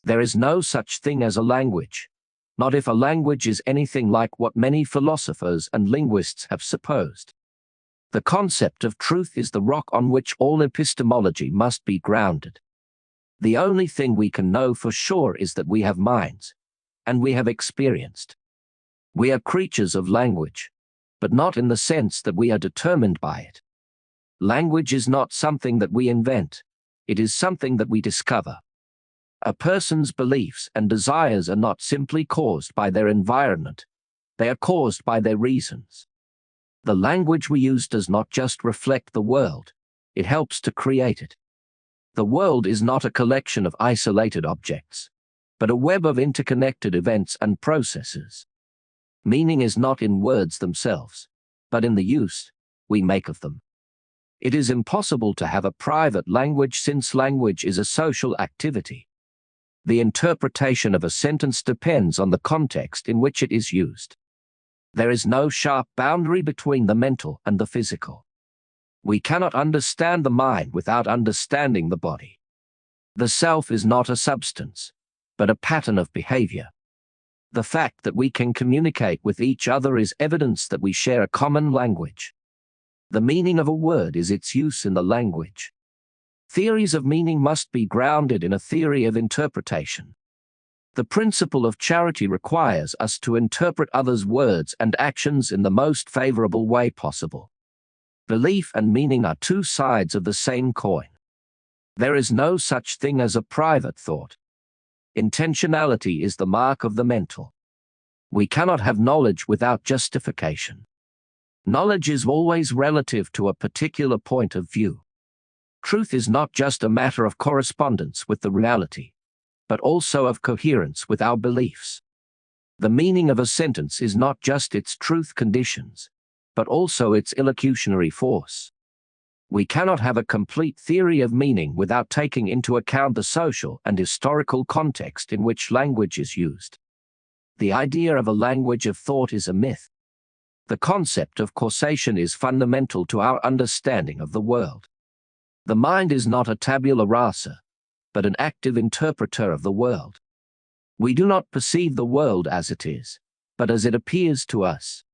There is no such thing as a language, not if a language is anything like what many philosophers and linguists have supposed. The concept of truth is the rock on which all epistemology must be grounded. The only thing we can know for sure is that we have minds, and we have experienced. We are creatures of language, but not in the sense that we are determined by it. Language is not something that we invent, it is something that we discover. A person's beliefs and desires are not simply caused by their environment, they are caused by their reasons. The language we use does not just reflect the world, it helps to create it. The world is not a collection of isolated objects, but a web of interconnected events and processes. Meaning is not in words themselves, but in the use we make of them. It is impossible to have a private language since language is a social activity. The interpretation of a sentence depends on the context in which it is used. There is no sharp boundary between the mental and the physical. We cannot understand the mind without understanding the body. The self is not a substance, but a pattern of behavior. The fact that we can communicate with each other is evidence that we share a common language. The meaning of a word is its use in the language. Theories of meaning must be grounded in a theory of interpretation. The principle of charity requires us to interpret others' words and actions in the most favorable way possible. Belief and meaning are two sides of the same coin. There is no such thing as a private thought. Intentionality is the mark of the mental. We cannot have knowledge without justification. Knowledge is always relative to a particular point of view. Truth is not just a matter of correspondence with the reality, but also of coherence with our beliefs. The meaning of a sentence is not just its truth conditions, but also its illocutionary force. We cannot have a complete theory of meaning without taking into account the social and historical context in which language is used. The idea of a language of thought is a myth. The concept of causation is fundamental to our understanding of the world. The mind is not a tabula rasa, but an active interpreter of the world. We do not perceive the world as it is, but as it appears to us.